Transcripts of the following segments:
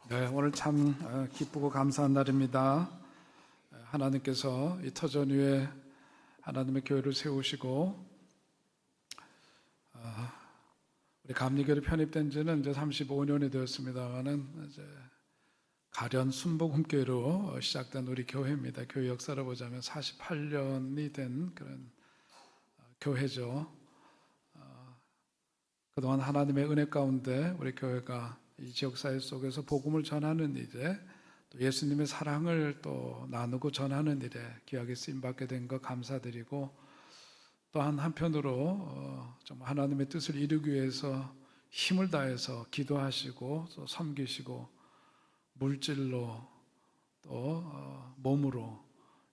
네, 오늘 참 기쁘고 감사한 날입니다. 하나님께서 이 터전 위에 하나님의 교회를 세우시고 우리 감리교를 편입된 지는 이제 35년이 되었습니다만은 이제 가련 순복음교회로 시작된 우리 교회입니다. 교회 역사를 보자면 48년이 된 그런 교회죠. 그동안 하나님의 은혜 가운데 우리 교회가 이 지역사회 속에서 복음을 전하는 일에 또 예수님의 사랑을 또 나누고 전하는 일에 귀하게 쓰임받게 된 것 감사드리고, 또한 한편으로 정말 하나님의 뜻을 이루기 위해서 힘을 다해서 기도하시고 또 섬기시고 물질로 또 몸으로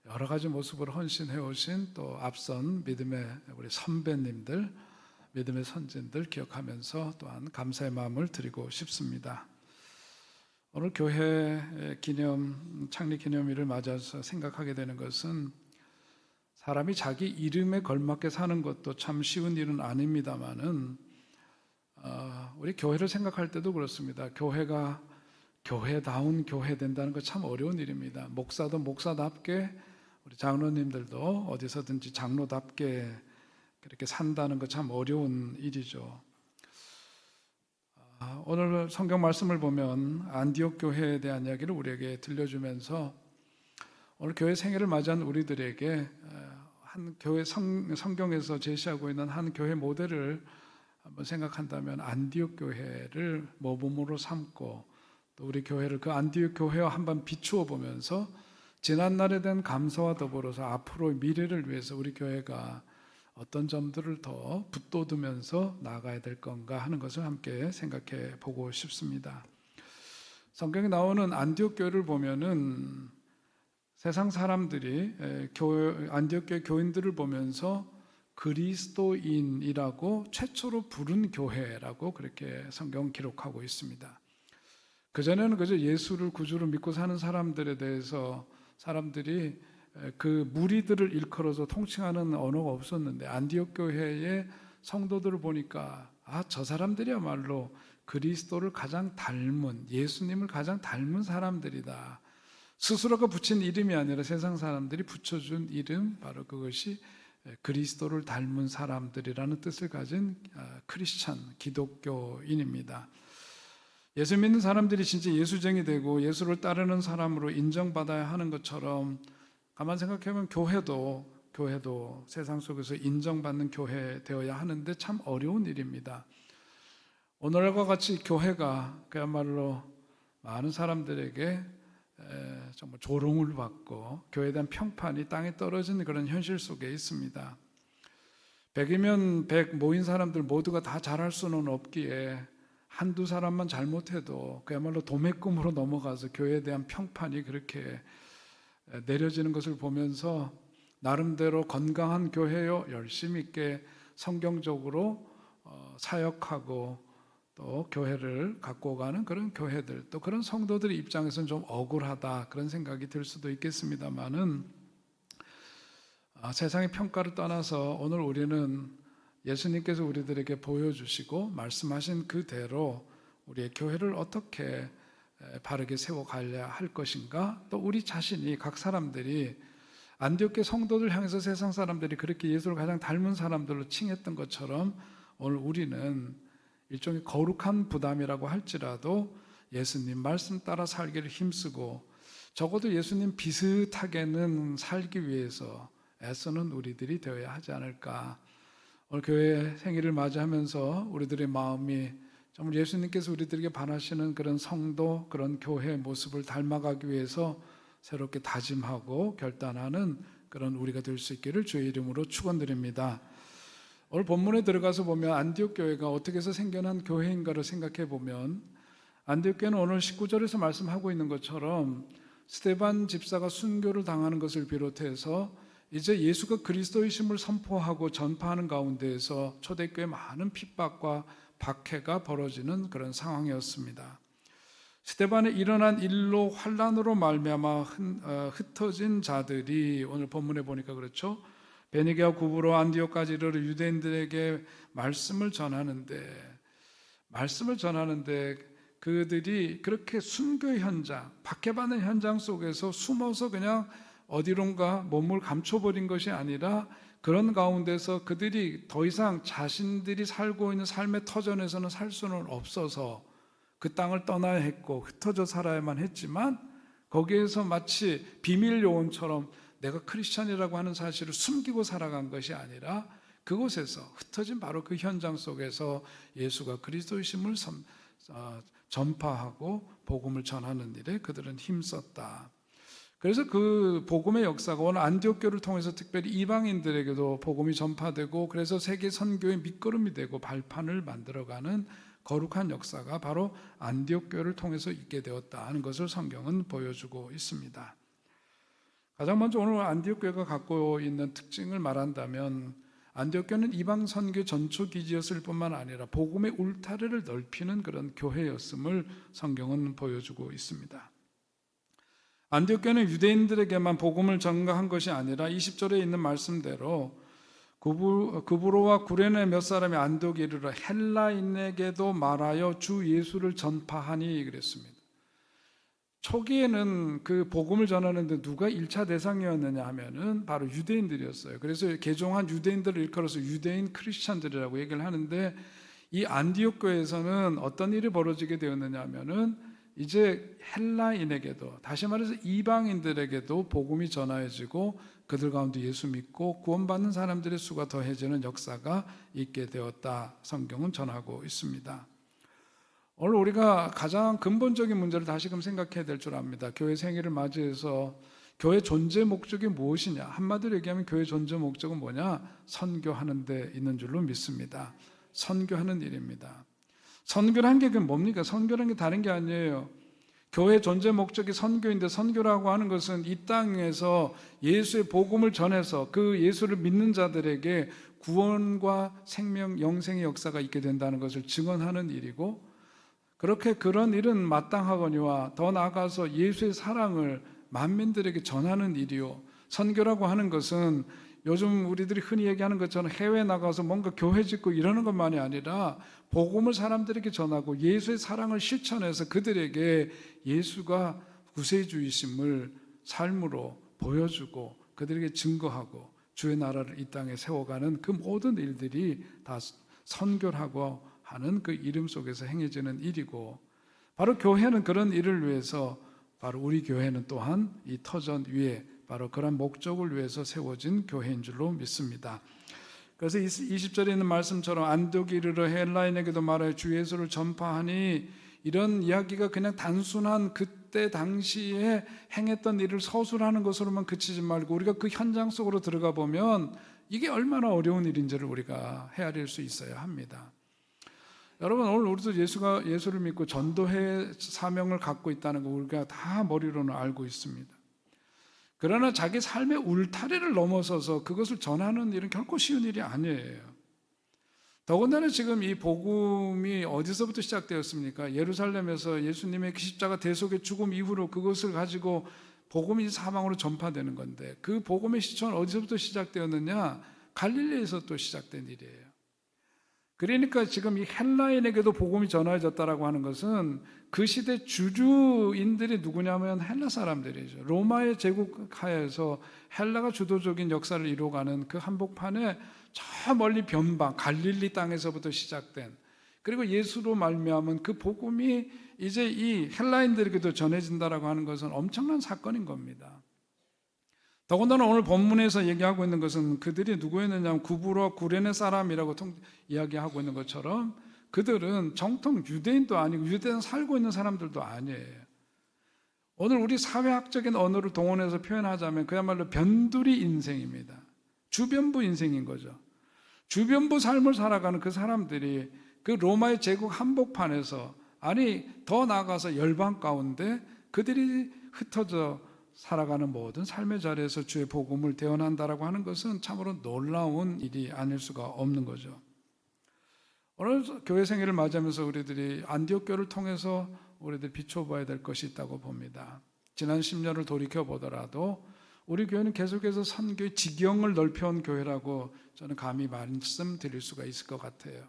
여러 가지 모습으로 헌신해 오신 또 앞선 믿음의 우리 선배님들, 믿음의 선진들 기억하면서 또한 감사의 마음을 드리고 싶습니다. 오늘 교회 기념, 창립 기념일을 맞아서 생각하게 되는 것은 사람이 자기 이름에 걸맞게 사는 것도 참 쉬운 일은 아닙니다만은 우리 교회를 생각할 때도 그렇습니다. 교회가 교회다운 교회 된다는 것 참 어려운 일입니다. 목사도 목사답게, 우리 장로님들도 어디서든지 장로답게 그렇게 산다는 것 참 어려운 일이죠. 오늘 성경 말씀을 보면 안디옥 교회에 대한 이야기를 우리에게 들려주면서 오늘 교회 생애를 맞이한 우리들에게 한 교회 성경에서 제시하고 있는 한 교회 모델을 한번 생각한다면 안디옥 교회를 모범으로 삼고 또 우리 교회를 그 안디옥 교회와 한번 비추어 보면서 지난날에 대한 감사와 더불어서 앞으로의 미래를 위해서 우리 교회가 어떤 점들을 더 붙돋으면서 나아가야 될 건가 하는 것을 함께 생각해 보고 싶습니다. 성경에 나오는 안디옥 교회를 보면은 세상 사람들이 안디옥 교회 교인들을 보면서 그리스도인이라고 최초로 부른 교회라고 그렇게 성경 기록하고 있습니다. 그전에는 그저 예수를 구주로 믿고 사는 사람들에 대해서 사람들이 그 무리들을 일컬어서 통칭하는 언어가 없었는데 안디옥 교회의 성도들을 보니까 저 사람들이야말로 그리스도를 가장 닮은, 예수님을 가장 닮은 사람들이다. 스스로가 붙인 이름이 아니라 세상 사람들이 붙여준 이름, 바로 그것이 그리스도를 닮은 사람들이라는 뜻을 가진 크리스찬, 기독교인입니다. 예수 믿는 사람들이 진짜 예수쟁이 되고 예수를 따르는 사람으로 인정받아야 하는 것처럼 가만 생각해보면 교회도 세상 속에서 인정받는 교회 되어야 하는데 참 어려운 일입니다. 오늘과 같이 교회가 그야말로 많은 사람들에게 정말 조롱을 받고 교회에 대한 평판이 땅에 떨어진 그런 현실 속에 있습니다. 100이면 100 모인 사람들 모두가 다 잘할 수는 없기에 한두 사람만 잘못해도 그야말로 도매금으로 넘어가서 교회에 대한 평판이 그렇게 내려지는 것을 보면서 나름대로 건강한 교회요, 열심히 있게 성경적으로 사역하고 또 교회를 갖고 가는 그런 교회들, 또 그런 성도들의 입장에서는 좀 억울하다 그런 생각이 들 수도 있겠습니다만은 세상의 평가를 떠나서 오늘 우리는 예수님께서 우리들에게 보여주시고 말씀하신 그대로 우리의 교회를 어떻게 바르게 세워가야 할 것인가, 또 우리 자신이 각 사람들이 안디옥 교회 성도들 향해서 세상 사람들이 그렇게 예수를 가장 닮은 사람들로 칭했던 것처럼 오늘 우리는 일종의 거룩한 부담이라고 할지라도 예수님 말씀 따라 살기를 힘쓰고 적어도 예수님 비슷하게는 살기 위해서 애쓰는 우리들이 되어야 하지 않을까. 오늘 교회 생일을 맞이하면서 우리들의 마음이 정말 예수님께서 우리들에게 바라시는 그런 성도, 그런 교회의 모습을 닮아가기 위해서 새롭게 다짐하고 결단하는 그런 우리가 될 수 있기를 주의 이름으로 축원드립니다. 오늘 본문에 들어가서 보면 안디옥 교회가 어떻게 해서 생겨난 교회인가를 생각해 보면 안디옥 교회는 오늘 19절에서 말씀하고 있는 것처럼 스데반 집사가 순교를 당하는 것을 비롯해서 이제 예수가 그리스도이심을 선포하고 전파하는 가운데에서 초대교회 많은 핍박과 박해가 벌어지는 그런 상황이었습니다. 스데반에 일어난 일로 환난으로 말미암아 흩어진 자들이 오늘 본문에 보니까 그렇죠. 베니게와 구브로 안디옥까지 이르러 유대인들에게 말씀을 전하는데 그들이 그렇게 순교 현장, 박해받는 현장 속에서 숨어서 그냥 어디론가 몸을 감춰버린 것이 아니라 그런 가운데서 그들이 더 이상 자신들이 살고 있는 삶의 터전에서는 살 수는 없어서 그 땅을 떠나야 했고 흩어져 살아야만 했지만 거기에서 마치 비밀 요원처럼 내가 크리스찬이라고 하는 사실을 숨기고 살아간 것이 아니라 그곳에서 흩어진 바로 그 현장 속에서 예수가 그리스도이심을 전파하고 복음을 전하는 일에 그들은 힘썼다. 그래서 그 복음의 역사가 오늘 안디옥 교를 통해서 특별히 이방인들에게도 복음이 전파되고 그래서 세계 선교의 밑거름이 되고 발판을 만들어가는 거룩한 역사가 바로 안디옥 교를 통해서 있게 되었다 하는 것을 성경은 보여주고 있습니다. 가장 먼저 오늘 안디옥 교회가 갖고 있는 특징을 말한다면 안디옥 교회는 이방 선교 전초 기지였을 뿐만 아니라 복음의 울타리를 넓히는 그런 교회였음을 성경은 보여주고 있습니다. 안디옥 교회는 유대인들에게만 복음을 전가한 것이 아니라 20절에 있는 말씀대로 구브로와 구레네 몇 사람이 안디옥에 이르러 헬라인에게도 말하여 주 예수를 전파하니 그랬습니다. 초기에는 그 복음을 전하는데 누가 1차 대상이었느냐 하면은 바로 유대인들이었어요. 그래서 개종한 유대인들을 일컬어서 유대인 크리스찬들이라고 얘기를 하는데 이 안디옥 교회에서는 어떤 일이 벌어지게 되었느냐 하면은 이제 헬라인에게도 다시 말해서 이방인들에게도 복음이 전하여지고 그들 가운데 예수 믿고 구원받는 사람들의 수가 더해지는 역사가 있게 되었다. 성경은 전하고 있습니다. 오늘 우리가 가장 근본적인 문제를 다시금 생각해야 될 줄 압니다. 교회 생일을 맞이해서 교회 존재 목적이 무엇이냐? 한마디로 얘기하면 교회 존재 목적은 뭐냐? 선교하는 데 있는 줄로 믿습니다. 선교하는 일입니다. 선교란 게 뭡니까? 선교란 게 다른 게 아니에요. 교회 존재 목적이 선교인데 선교라고 하는 것은 이 땅에서 예수의 복음을 전해서 그 예수를 믿는 자들에게 구원과 생명, 영생의 역사가 있게 된다는 것을 증언하는 일이고 그렇게 그런 일은 마땅하거니와 더 나아가서 예수의 사랑을 만민들에게 전하는 일이요. 선교라고 하는 것은 요즘 우리들이 흔히 얘기하는 것처럼 해외에 나가서 뭔가 교회 짓고 이러는 것만이 아니라 복음을 사람들에게 전하고 예수의 사랑을 실천해서 그들에게 예수가 구세주이심을 삶으로 보여주고 그들에게 증거하고 주의 나라를 이 땅에 세워가는 그 모든 일들이 다 선교라고 하는 그 이름 속에서 행해지는 일이고 바로 교회는 그런 일을 위해서 바로 우리 교회는 또한 이 터전 위에 바로 그런 목적을 위해서 세워진 교회인 줄로 믿습니다. 그래서 20절에 있는 말씀처럼 안디옥에 이르러 헬라인에게도 말하여 주 예수를 전파하니 이런 이야기가 그냥 단순한 그때 당시에 행했던 일을 서술하는 것으로만 그치지 말고 우리가 그 현장 속으로 들어가 보면 이게 얼마나 어려운 일인지를 우리가 헤아릴 수 있어야 합니다. 여러분 오늘 우리도 예수를 믿고 전도의 사명을 갖고 있다는 거 우리가 다 머리로는 알고 있습니다. 그러나 자기 삶의 울타리를 넘어서서 그것을 전하는 일은 결코 쉬운 일이 아니에요. 더군다나 지금 이 복음이 어디서부터 시작되었습니까? 예루살렘에서 예수님의 십자가 대속의 죽음 이후로 그것을 가지고 복음이 사방으로 전파되는 건데 그 복음의 시초는 어디서부터 시작되었느냐? 갈릴리에서 또 시작된 일이에요. 그러니까 지금 이 헬라인에게도 복음이 전해졌다라고 하는 것은 그 시대 주주인들이 누구냐면 헬라 사람들이죠. 로마의 제국 하에서 헬라가 주도적인 역사를 이루어가는 그 한복판에 저 멀리 변방 갈릴리 땅에서부터 시작된 그리고 예수로 말미암은 그 복음이 이제 이 헬라인들에게도 전해진다라고 하는 것은 엄청난 사건인 겁니다. 더군다나 오늘 본문에서 얘기하고 있는 것은 그들이 누구였느냐 하면 구브로 구레네 사람이라고 이야기하고 있는 것처럼 그들은 정통 유대인도 아니고 유대인 살고 있는 사람들도 아니에요. 오늘 우리 사회학적인 언어를 동원해서 표현하자면 그야말로 변두리 인생입니다. 주변부 인생인 거죠. 주변부 삶을 살아가는 그 사람들이 그 로마의 제국 한복판에서 아니 더 나아가서 열방 가운데 그들이 흩어져 살아가는 모든 삶의 자리에서 주의 복음을 대언한다라고 하는 것은 참으로 놀라운 일이 아닐 수가 없는 거죠. 오늘 교회 생일을 맞이하면서 우리들이 안디옥 교를 통해서 우리들 비춰봐야 될 것이 있다고 봅니다. 지난 10년을 돌이켜 보더라도 우리 교회는 계속해서 선교의 지경을 넓혀온 교회라고 저는 감히 말씀드릴 수가 있을 것 같아요.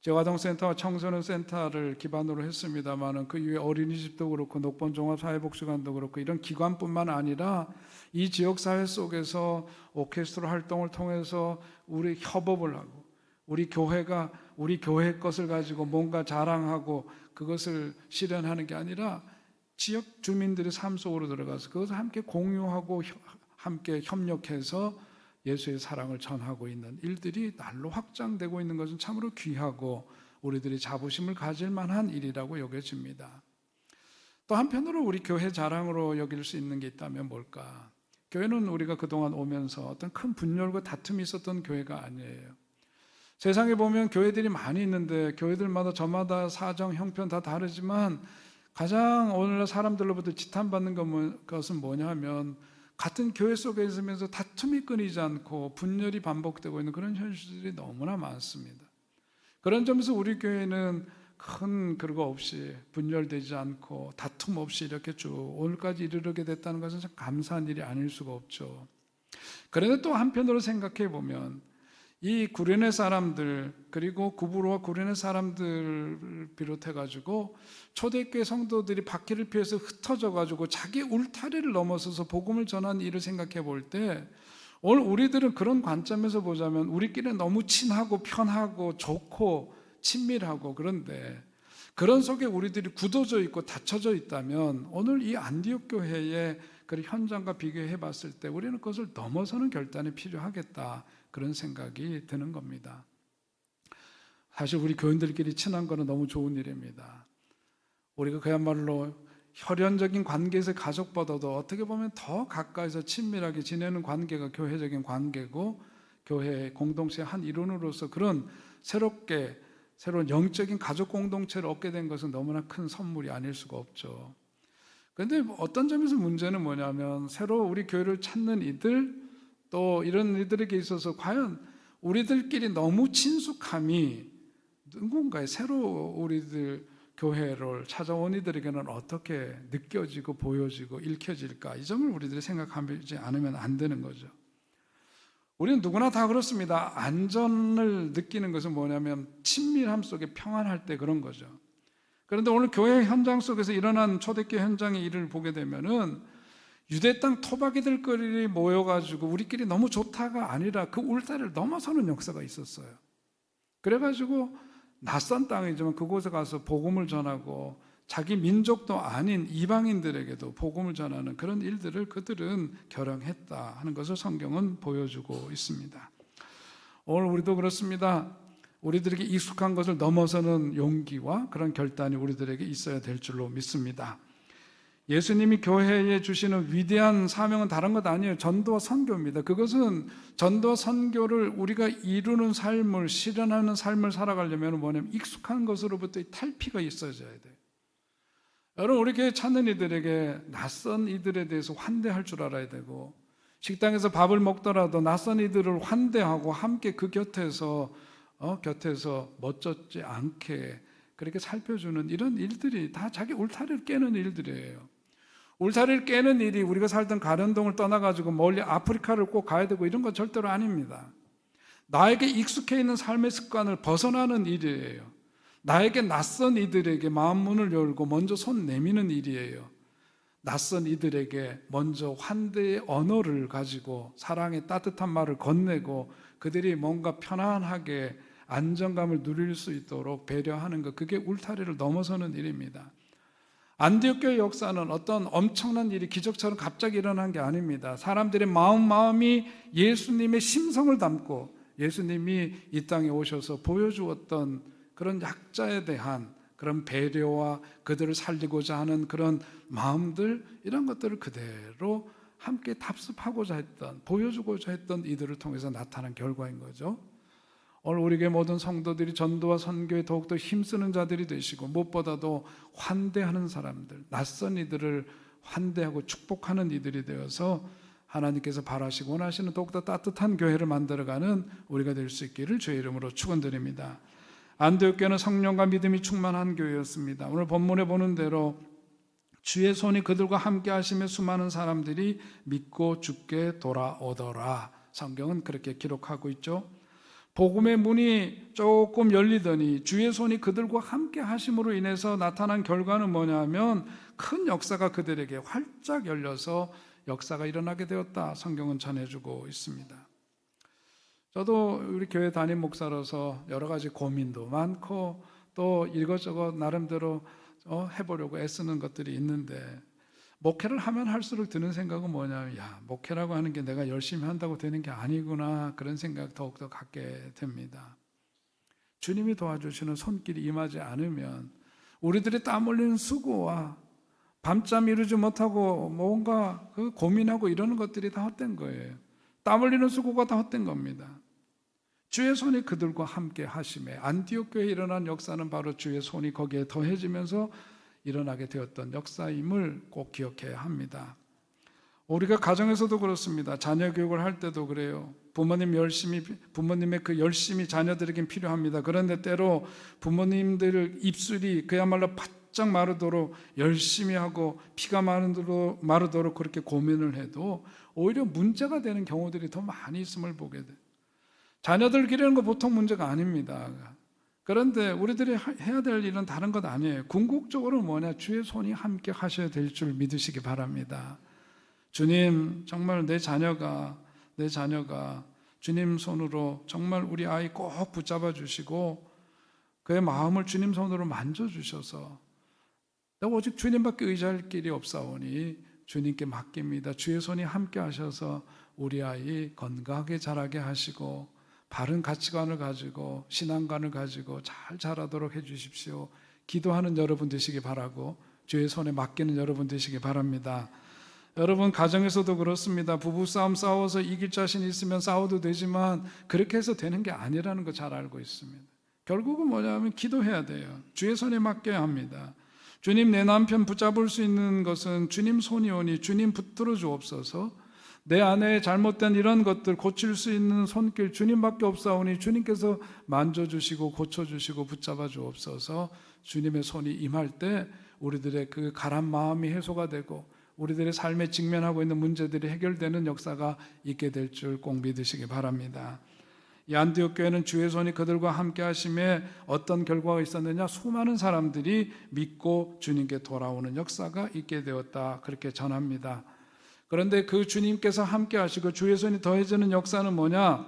재활동센터와 청소년 센터를 기반으로 했습니다만 그 이외에 어린이집도 그렇고 녹본종합사회복지관도 그렇고 이런 기관뿐만 아니라 이 지역사회 속에서 오케스트라 활동을 통해서 우리 협업을 하고 우리 교회가 우리 교회 것을 가지고 뭔가 자랑하고 그것을 실현하는 게 아니라 지역 주민들의 삶 속으로 들어가서 그것을 함께 공유하고 함께 협력해서 예수의 사랑을 전하고 있는 일들이 날로 확장되고 있는 것은 참으로 귀하고 우리들이 자부심을 가질 만한 일이라고 여겨집니다. 또 한편으로 우리 교회 자랑으로 여길 수 있는 게 있다면 뭘까? 교회는 우리가 그동안 오면서 어떤 큰 분열과 다툼이 있었던 교회가 아니에요. 세상에 보면 교회들이 많이 있는데 교회들마다 저마다 사정, 형편 다 다르지만 가장 오늘날 사람들로부터 지탄받는 것은 뭐냐 하면 같은 교회 속에 있으면서 다툼이 끊이지 않고 분열이 반복되고 있는 그런 현실들이 너무나 많습니다. 그런 점에서 우리 교회는 큰 그거 없이 분열되지 않고 다툼 없이 이렇게 쭉 오늘까지 이르게 됐다는 것은 참 감사한 일이 아닐 수가 없죠. 그런데 또 한편으로 생각해 보면 이 구련의 사람들 그리고 구부로와 구련의 사람들을 비롯해 가지고 초대교회 성도들이 바퀴를 피해서 흩어져 가지고 자기 울타리를 넘어서서 복음을 전하는 일을 생각해 볼 때 오늘 우리들은 그런 관점에서 보자면 우리끼리는 너무 친하고 편하고 좋고 친밀하고 그런데 그런 속에 우리들이 굳어져 있고 닫혀져 있다면 오늘 이 안디옥 교회의 그 현장과 비교해 봤을 때 우리는 그것을 넘어서는 결단이 필요하겠다 그런 생각이 드는 겁니다. 사실 우리 교인들끼리 친한 거는 너무 좋은 일입니다. 우리가 그야말로 혈연적인 관계에서 가족보다도 어떻게 보면 더 가까이서 친밀하게 지내는 관계가 교회적인 관계고 교회 공동체의 한 일원으로서 그런 새로운 영적인 가족 공동체를 얻게 된 것은 너무나 큰 선물이 아닐 수가 없죠. 그런데 어떤 점에서 문제는 뭐냐면 새로 우리 교회를 찾는 이들 또 이런 이들에게 있어서 과연 우리들끼리 너무 친숙함이 누군가의 새로 우리들 교회를 찾아온 이들에게는 어떻게 느껴지고 보여지고 읽혀질까? 이 점을 우리들이 생각하지 않으면 안 되는 거죠. 우리는 누구나 다 그렇습니다. 안전을 느끼는 것은 뭐냐면 친밀함 속에 평안할 때 그런 거죠. 그런데 오늘 교회 현장 속에서 일어난 초대교회 현장의 일을 보게 되면은 유대 땅 토박이들끼리 모여가지고 우리끼리 너무 좋다가 아니라 그 울타리를 넘어서는 역사가 있었어요. 그래가지고 낯선 땅이지만 그곳에 가서 복음을 전하고 자기 민족도 아닌 이방인들에게도 복음을 전하는 그런 일들을 그들은 결행했다 하는 것을 성경은 보여주고 있습니다. 오늘 우리도 그렇습니다. 우리들에게 익숙한 것을 넘어서는 용기와 그런 결단이 우리들에게 있어야 될 줄로 믿습니다. 예수님이 교회에 주시는 위대한 사명은 다른 것 아니에요. 전도와 선교입니다. 그것은 전도와 선교를 우리가 이루는 삶을 실현하는 삶을 살아가려면 뭐냐면 익숙한 것으로부터의 탈피가 있어져야 돼요. 여러분 우리 교회 찾는 이들에게 낯선 이들에 대해서 환대할 줄 알아야 되고 식당에서 밥을 먹더라도 낯선 이들을 환대하고 함께 그 곁에서 멋졌지 않게 그렇게 살펴주는 이런 일들이 다 자기 울타리를 깨는 일들이에요. 울타리를 깨는 일이 우리가 살던 가련동을 떠나가지고 멀리 아프리카를 꼭 가야 되고 이런 건 절대로 아닙니다. 나에게 익숙해 있는 삶의 습관을 벗어나는 일이에요. 나에게 낯선 이들에게 마음 문을 열고 먼저 손 내미는 일이에요. 낯선 이들에게 먼저 환대의 언어를 가지고 사랑의 따뜻한 말을 건네고 그들이 뭔가 편안하게 안정감을 누릴 수 있도록 배려하는 것, 그게 울타리를 넘어서는 일입니다. 안디옥 교회 역사는 어떤 엄청난 일이 기적처럼 갑자기 일어난 게 아닙니다. 사람들의 마음이 예수님의 심성을 담고 예수님이 이 땅에 오셔서 보여주었던 그런 약자에 대한 그런 배려와 그들을 살리고자 하는 그런 마음들, 이런 것들을 그대로 함께 답습하고자 했던, 보여주고자 했던 이들을 통해서 나타난 결과인 거죠. 오늘 우리 교회 모든 성도들이 전도와 선교에 더욱더 힘쓰는 자들이 되시고 무엇보다도 환대하는 사람들, 낯선 이들을 환대하고 축복하는 이들이 되어서 하나님께서 바라시고 원하시는 더욱더 따뜻한 교회를 만들어가는 우리가 될 수 있기를 주의 이름으로 축원드립니다. 안디옥 교회는 성령과 믿음이 충만한 교회였습니다. 오늘 본문에 보는 대로 주의 손이 그들과 함께 하시며 수많은 사람들이 믿고 주께 돌아오더라. 성경은 그렇게 기록하고 있죠. 복음의 문이 조금 열리더니 주의 손이 그들과 함께 하심으로 인해서 나타난 결과는 뭐냐면 큰 역사가 그들에게 활짝 열려서 역사가 일어나게 되었다. 성경은 전해주고 있습니다. 저도 우리 교회 담임 목사로서 여러 가지 고민도 많고 또 이것저것 나름대로 해보려고 애쓰는 것들이 있는데, 목회를 하면 할수록 드는 생각은 뭐냐면, 목회라고 하는 게 내가 열심히 한다고 되는 게 아니구나, 그런 생각 더욱더 갖게 됩니다. 주님이 도와주시는 손길이 임하지 않으면 우리들이 땀 흘리는 수고와 밤잠 이루지 못하고 뭔가 고민하고 이러는 것들이 다 헛된 거예요. 땀 흘리는 수고가 다 헛된 겁니다. 주의 손이 그들과 함께 하심에 안디옥 교회에 일어난 역사는 바로 주의 손이 거기에 더해지면서 일어나게 되었던 역사임을 꼭 기억해야 합니다. 우리가 가정에서도 그렇습니다. 자녀 교육을 할 때도 그래요. 부모님의 그 열심이 자녀들에겐 필요합니다. 그런데 때로 부모님들 입술이 그야말로 바짝 마르도록 열심히 하고 피가 마르도록 그렇게 고민을 해도 오히려 문제가 되는 경우들이 더 많이 있음을 보게 돼요. 자녀들 기르는 거 보통 문제가 아닙니다. 그런데 우리들이 해야 될 일은 다른 것 아니에요. 궁극적으로 주의 손이 함께 하셔야 될 줄 믿으시기 바랍니다. 주님, 정말 내 자녀가 주님 손으로 정말 우리 아이 꼭 붙잡아 주시고 그의 마음을 주님 손으로 만져주셔서 내가 오직 주님밖에 의지할 길이 없사오니 주님께 맡깁니다. 주의 손이 함께 하셔서 우리 아이 건강하게 자라게 하시고 바른 가치관을 가지고 신앙관을 가지고 잘 자라도록 해주십시오. 기도하는 여러분 되시기 바라고 주의 손에 맡기는 여러분 되시기 바랍니다. 여러분, 가정에서도 그렇습니다. 부부싸움 싸워서 이길 자신이 있으면 싸워도 되지만 그렇게 해서 되는 게 아니라는 거 잘 알고 있습니다. 결국은 뭐냐면 기도해야 돼요. 주의 손에 맡겨야 합니다. 주님, 내 남편 붙잡을 수 있는 것은 주님 손이오니 주님 붙들어 주옵소서. 내 아내의 잘못된 이런 것들 고칠 수 있는 손길 주님밖에 없사오니 주님께서 만져주시고 고쳐주시고 붙잡아 주옵소서. 주님의 손이 임할 때 우리들의 그 가란 마음이 해소가 되고 우리들의 삶에 직면하고 있는 문제들이 해결되는 역사가 있게 될 줄 꼭 믿으시기 바랍니다. 이 안디옥 교회는 주의 손이 그들과 함께 하심에 어떤 결과가 있었느냐? 수많은 사람들이 믿고 주님께 돌아오는 역사가 있게 되었다, 그렇게 전합니다. 그런데 그 주님께서 함께 하시고 주의 손이 더해지는 역사는 뭐냐?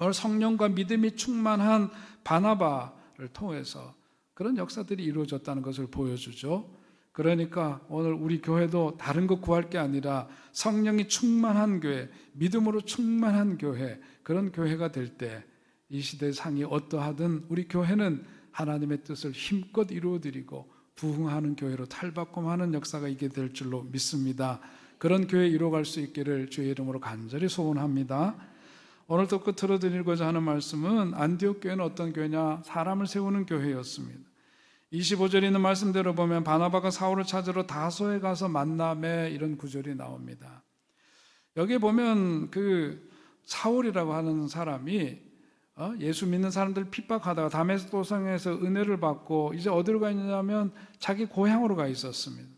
오늘 성령과 믿음이 충만한 바나바를 통해서 그런 역사들이 이루어졌다는 것을 보여주죠. 그러니까 오늘 우리 교회도 다른 것 구할 게 아니라 성령이 충만한 교회, 믿음으로 충만한 교회, 그런 교회가 될 때 이 시대의 상이 어떠하든 우리 교회는 하나님의 뜻을 힘껏 이루어드리고 부흥하는 교회로 탈바꿈하는 역사가 있게 될 줄로 믿습니다. 그런 교회 이루어갈 수 있기를 주의 이름으로 간절히 소원합니다. 오늘도 끝으로 드리고자 하는 말씀은 안디옥 교회는 어떤 교회냐? 사람을 세우는 교회였습니다. 25절에 있는 말씀대로 보면 바나바가 사울을 찾으러 다소에 가서 만남에, 이런 구절이 나옵니다. 여기 보면 그 사울이라고 하는 사람이 예수 믿는 사람들 핍박하다가 다메섹 도상에서 은혜를 받고 이제 어디로 가 있냐면 자기 고향으로 가 있었습니다.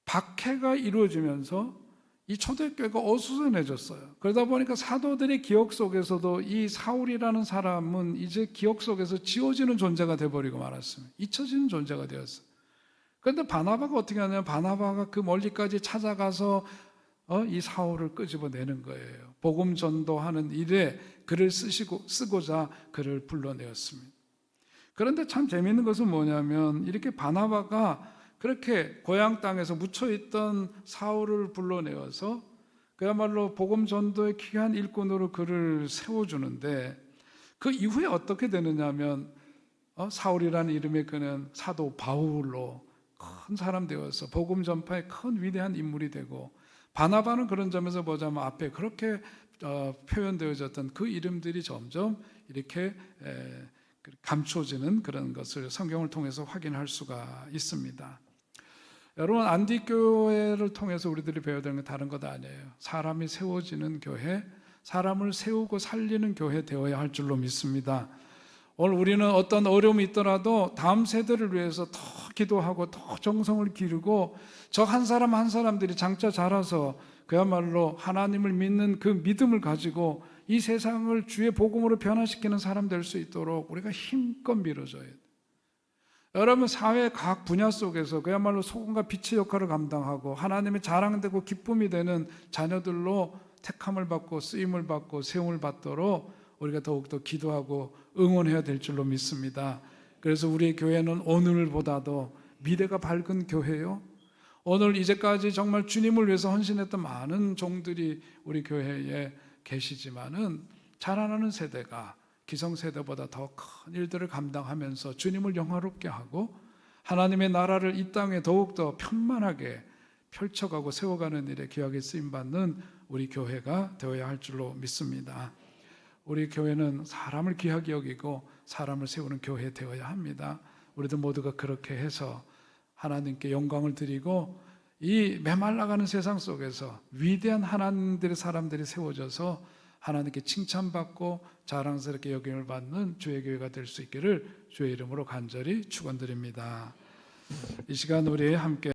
박해가 이루어지면서 이 초대교회가 어수선해졌어요. 그러다 보니까 사도들의 기억 속에서도 이 사울이라는 사람은 이제 기억 속에서 지워지는 존재가 되어버리고 말았습니다. 잊혀지는 존재가 되었어요. 그런데 바나바가 어떻게 하냐면 바나바가 그 멀리까지 찾아가서 이 사울을 끄집어내는 거예요. 복음 전도하는 일에 글을 쓰고자 그를 불러내었습니다. 그런데 참 재미있는 것은 뭐냐면 이렇게 바나바가 그렇게 고향 땅에서 묻혀있던 사울을 불러내어서 그야말로 복음 전도의 귀한 일꾼으로 그를 세워주는데 그 이후에 어떻게 되느냐 하면 사울이라는 이름의 그는 사도 바울로 큰 사람 되어서 복음 전파의 큰 위대한 인물이 되고, 바나바는 그런 점에서 보자면 앞에 그렇게 표현되어졌던 그 이름들이 점점 이렇게 감춰지는 그런 것을 성경을 통해서 확인할 수가 있습니다. 여러분, 안디교회를 통해서 우리들이 배워야 되는 건 다른 것 아니에요. 사람이 세워지는 교회, 사람을 세우고 살리는 교회 되어야 할 줄로 믿습니다. 오늘 우리는 어떤 어려움이 있더라도 다음 세대를 위해서 더 기도하고 더 정성을 기르고 저 한 사람 한 사람들이 장차 자라서 그야말로 하나님을 믿는 그 믿음을 가지고 이 세상을 주의 복음으로 변화시키는 사람 될 수 있도록 우리가 힘껏 밀어줘야 돼요. 여러분, 사회 각 분야 속에서 그야말로 소금과 빛의 역할을 감당하고 하나님의 자랑되고 기쁨이 되는 자녀들로 택함을 받고 쓰임을 받고 세움을 받도록 우리가 더욱더 기도하고 응원해야 될 줄로 믿습니다. 그래서 우리 교회는 오늘보다도 미래가 밝은 교회요, 오늘 이제까지 정말 주님을 위해서 헌신했던 많은 종들이 우리 교회에 계시지만은 자라나는 세대가 기성세대보다 더 큰 일들을 감당하면서 주님을 영화롭게 하고 하나님의 나라를 이 땅에 더욱더 편만하게 펼쳐가고 세워가는 일에 귀하게 쓰임받는 우리 교회가 되어야 할 줄로 믿습니다. 우리 교회는 사람을 귀하게 여기고 사람을 세우는 교회 되어야 합니다. 우리도 모두가 그렇게 해서 하나님께 영광을 드리고 이 메말라가는 세상 속에서 위대한 하나님들의 사람들이 세워져서 하나님께 칭찬받고 자랑스럽게 여김을 받는 주의 교회가 될 수 있기를 주의 이름으로 간절히 축원드립니다. 이 시간 우리 함께